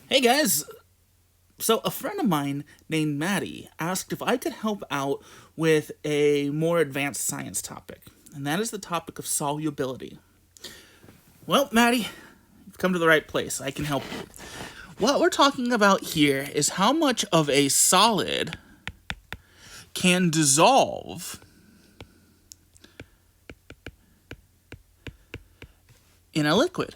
Hey guys! So, a friend of mine named Madi asked if I could help out with a more advanced science topic, and that is the topic of solubility. Well, Madi, you've come to the right place. I can help you. What we're talking about here is how much of a solid can dissolve in a liquid.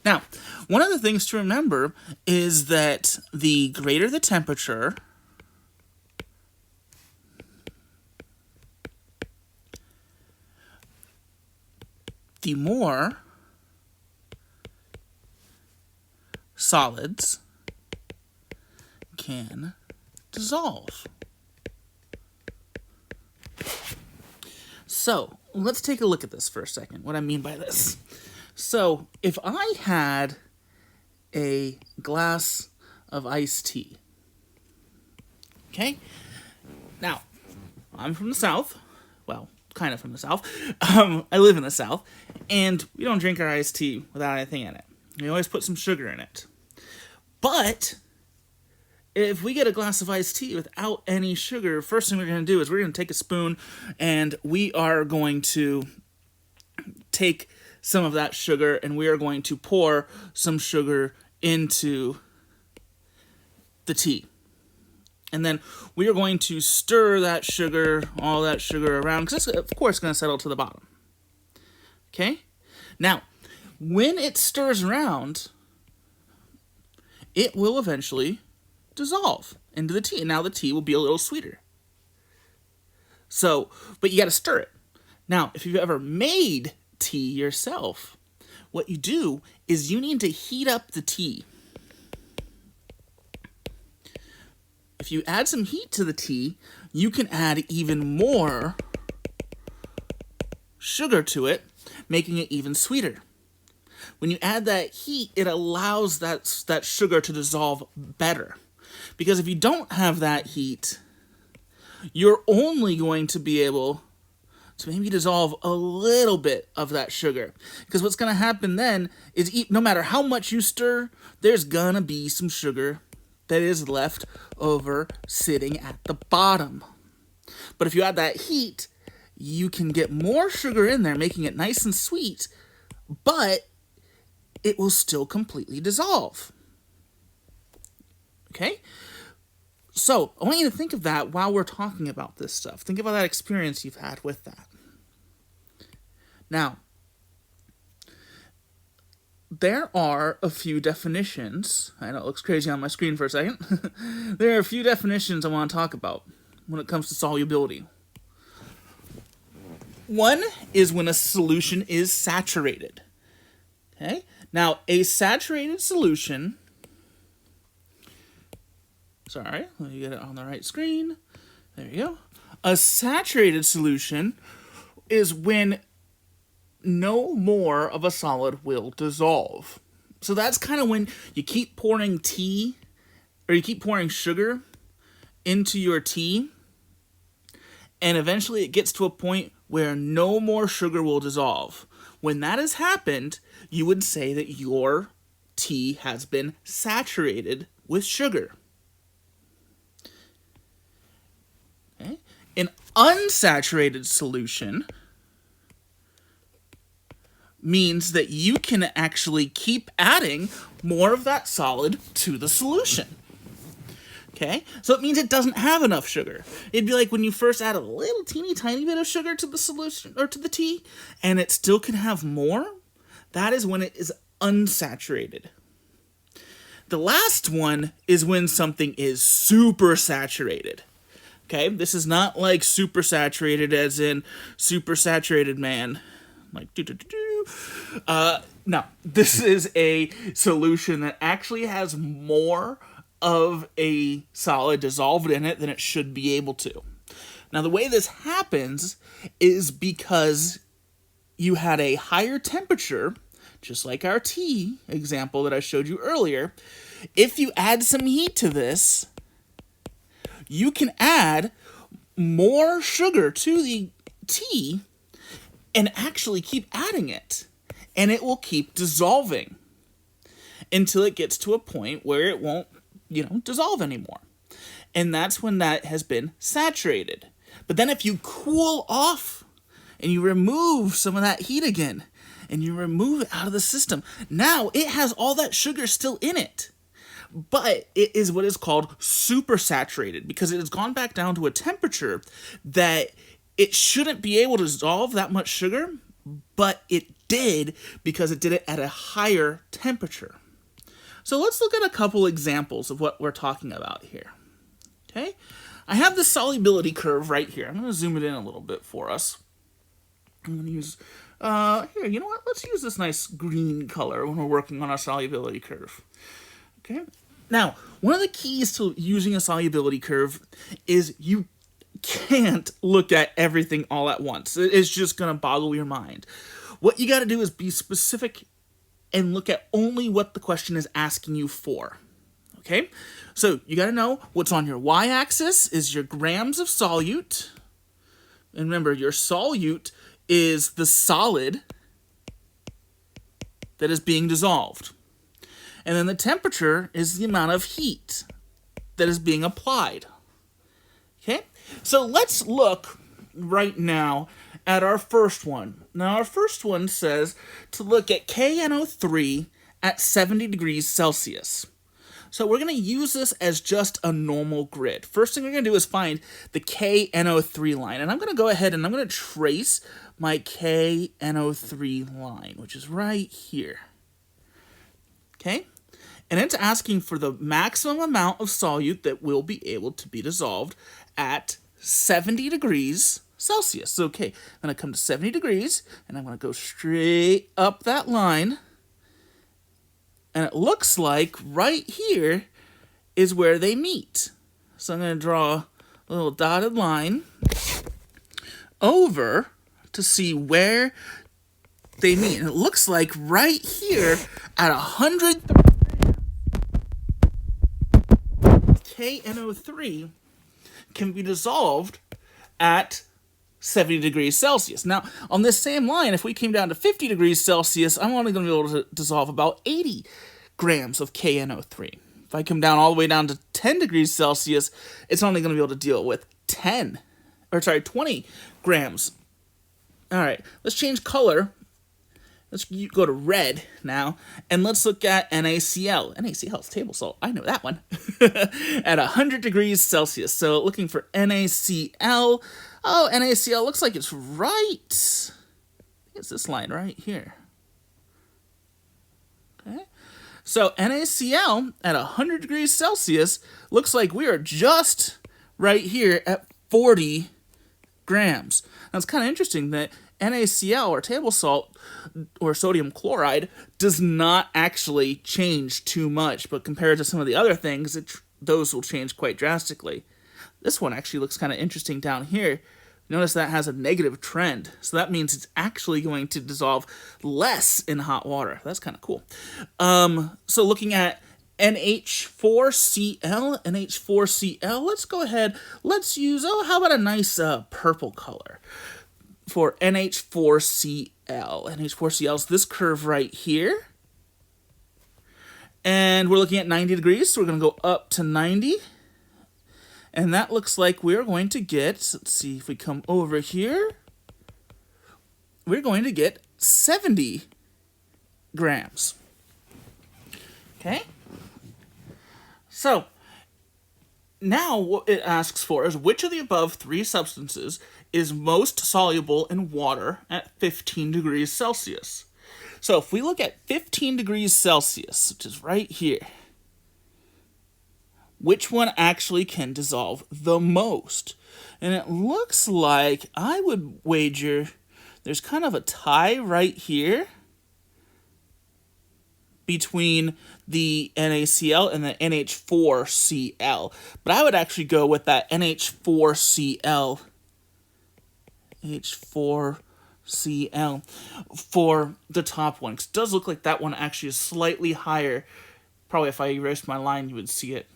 Now, one of the things to remember is that the greater the temperature, the more solids can dissolve. So, let's take a look at this for a second, what I mean by this. So, if I had a glass of iced tea, okay? Now, I'm from the South. Well, kind of from the South. I live in the South, and we don't drink our iced tea without anything in it. We always put some sugar in it. But if we get a glass of iced tea without any sugar, first thing we're going to do is we're going to take a spoon and we are going to take some of that sugar and we are going to pour some sugar into the tea. And then we are going to stir that sugar, all that sugar around, because it's, of course, going to settle to the bottom. Okay? Now, when it stirs around, it will eventually dissolve into the tea. And now the tea will be a little sweeter. So, but you got to stir it. Now, if you've ever made tea yourself, what you do is you need to heat up the tea. If you add some heat to the tea, you can add even more sugar to it, making it even sweeter. When you add that heat, it allows that sugar to dissolve better. Because if you don't have that heat, you're only going to be able to maybe dissolve a little bit of that sugar. Because what's going to happen then is no matter how much you stir, there's going to be some sugar that is left over sitting at the bottom. But if you add that heat, you can get more sugar in there, making it nice and sweet, but it will still completely dissolve. Okay? So, I want you to think of that while we're talking about this stuff. Think about that experience you've had with that. Now, there are a few definitions. I know it looks crazy on my screen for a second. There are a few definitions I want to talk about when it comes to solubility. One is when a solution is saturated. Okay? Now, a saturated solution... Sorry, let me get it on the right screen. There you go. A saturated solution is when no more of a solid will dissolve. So that's kind of when you keep pouring tea, or you keep pouring sugar into your tea, and eventually it gets to a point where no more sugar will dissolve. When that has happened, you would say that your tea has been saturated with sugar. Okay? An unsaturated solution means that you can actually keep adding more of that solid to the solution. Okay? So it means it doesn't have enough sugar. It'd be like when you first add a little teeny tiny bit of sugar to the solution or to the tea, and it still can have more. That is when it is unsaturated. The last one is when something is supersaturated. Okay? This is not like supersaturated as in supersaturated man. Like, no, this is a solution that actually has more of a solid dissolved in it than it should be able to. Now, the way this happens is because you had a higher temperature, just like our tea example that I showed you earlier. If you add some heat to this, you can add more sugar to the tea and actually keep adding it, and it will keep dissolving. until it gets to a point where it won't, dissolve anymore. And that's when that has been saturated. But then if you cool off and you remove some of that heat again, and you remove it out of the system, now it has all that sugar still in it. But it is what is called supersaturated, because it has gone back down to a temperature that it shouldn't be able to dissolve that much sugar, but it did because it did it at a higher temperature. So let's look at a couple examples of what we're talking about here. Okay, I have the solubility curve right here. I'm going to zoom it in a little bit for us. I'm going to use, here, you know what? Let's use this nice green color when we're working on our solubility curve. Okay, now, one of the keys to using a solubility curve is you can't look at everything all at once. It's just going to boggle your mind. What you got to do is be specific and look at only what the question is asking you for. Okay, so you got to know what's on your y-axis is your grams of solute. And remember, your solute is the solid that is being dissolved. And then the temperature is the amount of heat that is being applied. Okay, so let's look right now at our first one. Now, our first one says to look at KNO3 at 70 degrees Celsius. So we're going to use this as just a normal grid. First thing we're going to do is find the KNO3 line. And I'm going to go ahead and I'm going to trace my KNO3 line, which is right here. Okay? And it's asking for the maximum amount of solute that will be able to be dissolved at 70 degrees Celsius. Okay, I'm going to come to 70 degrees, and I'm going to go straight up that line. And it looks like right here is where they meet. So I'm going to draw a little dotted line over to see where they meet. And it looks like right here at 100 KNO3 can be dissolved at 70 degrees Celsius. Now, on this same line, if we came down to 50 degrees Celsius, I'm only going to be able to dissolve about 80 grams of KNO3. If I come down all the way down to 10 degrees Celsius, it's only going to be able to deal with 20 grams. All right, let's change color. Let's go to red now, and let's look at NaCl. NaCl is table salt. I know that one. At 100 degrees Celsius. So looking for NaCl. Oh, NaCl looks like it's right. I think it's this line right here. Okay. So NaCl at 100 degrees Celsius looks like we are just right here at 40 grams. Now it's kind of interesting that NaCl, or table salt, or sodium chloride, does not actually change too much, but compared to some of the other things, those will change quite drastically. This one actually looks kind of interesting down here. Notice that has a negative trend, so that means it's actually going to dissolve less in hot water. That's kind of cool. So looking at NH4Cl, let's go ahead, let's use, how about a nice purple color for NH4Cl. NH4Cl is this curve right here. And we're looking at 90 degrees, so we're going to go up to 90. And that looks like we're going to get, let's see if we come over here, we're going to get 70 grams. Okay? So, now what it asks for is which of the above three substances is most soluble in water at 15 degrees Celsius. So if we look at 15 degrees Celsius, which is right here, which one actually can dissolve the most? And it looks like, I would wager, there's kind of a tie right here between the NaCl and the NH4Cl. But I would actually go with that NH4Cl for the top one. 'Cause it does look like that one actually is slightly higher. Probably if I erased my line, you would see it.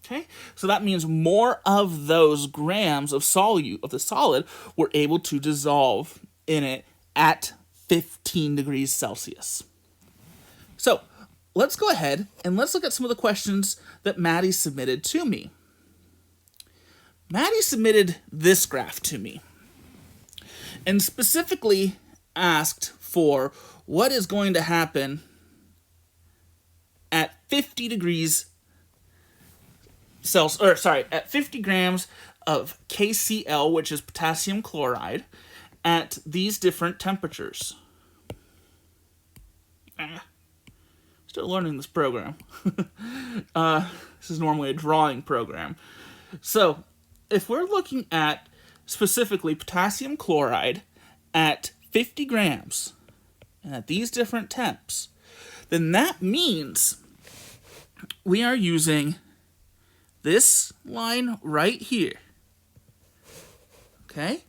Okay, so that means more of those grams of the solid were able to dissolve in it at 15 degrees Celsius. So let's go ahead and let's look at some of the questions that Madi submitted to me. Madi submitted this graph to me and specifically asked for what is going to happen at 50 degrees Celsius, or sorry, at 50 grams of KCl, which is potassium chloride, at these different temperatures. Still learning this program. This is normally a drawing program. So, if we're looking at specifically potassium chloride at 50 grams and at these different temps, then that means we are using this line right here. Okay?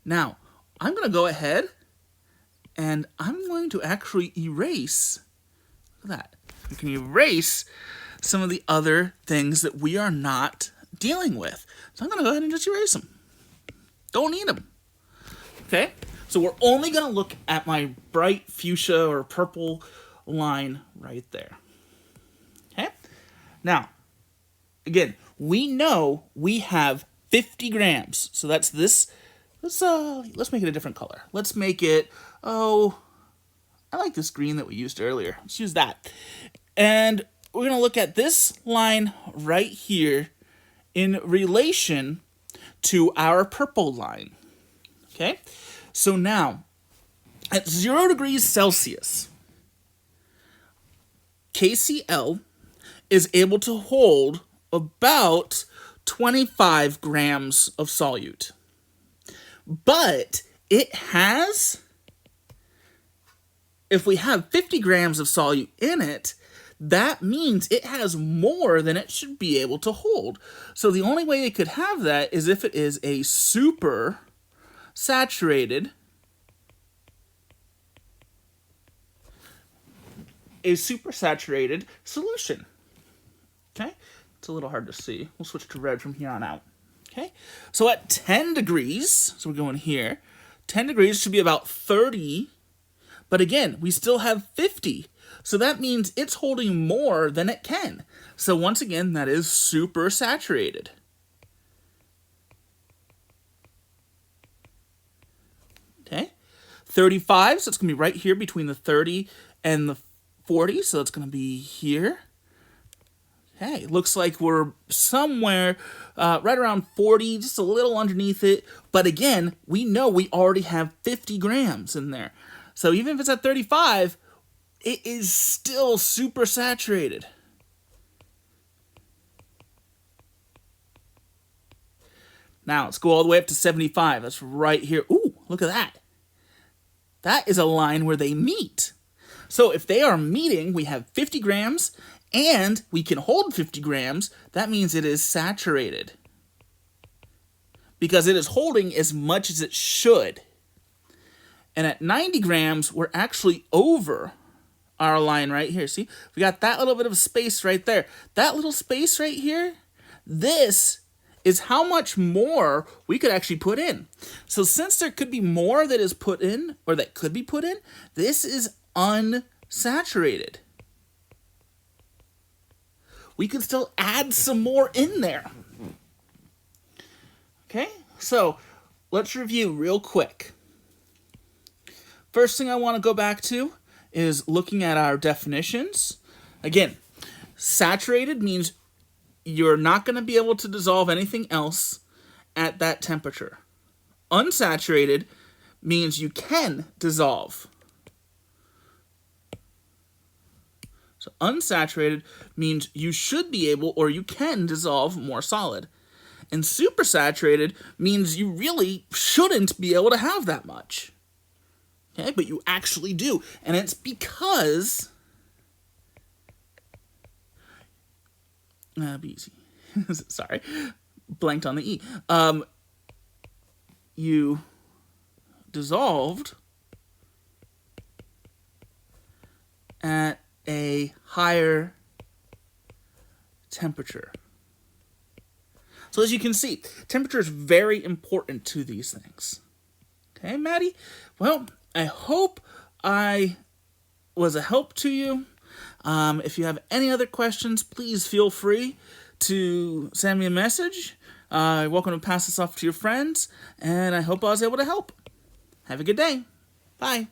Now, I'm going to go ahead and I'm going to actually erase, look at that. We can erase some of the other things that we are not dealing with. So I'm going to go ahead and just erase them. Don't need them. Okay? So we're only going to look at my bright fuchsia or purple line right there. Okay? Now, again, we know we have 50 grams. So that's this. Let's make it a different color. Let's make it, I like this green that we used earlier. Let's use that. And we're going to look at this line right here in relation to our purple line. Okay? So now, at 0 degrees Celsius, KCl is able to hold about 25 grams of solute. But it has, if we have 50 grams of solute in it, that means it has more than it should be able to hold. So the only way it could have that is if it is a supersaturated solution. Okay? It's a little hard to see. We'll switch to red from here on out. Okay? So at 10 degrees, so we're going here, 10 degrees should be about 30, but again, we still have 50. So that means it's holding more than it can. So once again, that is supersaturated. Okay? 35, so it's going to be right here between the 30 and the 40, so it's going to be here. Okay, looks like we're somewhere right around 40, just a little underneath it. But again, we know we already have 50 grams in there. So even if it's at 35, it is still supersaturated. Now, let's go all the way up to 75. That's right here. Ooh, look at that. That is a line where they meet. So if they are meeting, we have 50 grams, and we can hold 50 grams, that means it is saturated. Because it is holding as much as it should. And at 90 grams, we're actually over our line right here. See, we got that little bit of space right there. That little space right here, this is how much more we could actually put in. So since there could be more that is put in, or that could be put in, this is unsaturated. We could still add some more in there. Okay, so let's review real quick. First thing I want to go back to is looking at our definitions. Again, saturated means you're not going to be able to dissolve anything else at that temperature. Unsaturated means you can dissolve. So unsaturated means you should be able, or you can dissolve more solid. And supersaturated means you really shouldn't be able to have that much. Okay, but you actually do. And it's because... be easy. Sorry. Blanked on the E. You dissolved at a higher temperature. So as you can see, temperature is very important to these things. Okay, Maddie? Well, I hope I was a help to you. If you have any other questions, please feel free to send me a message. You're welcome to pass this off to your friends, and I hope I was able to help. Have a good day. Bye.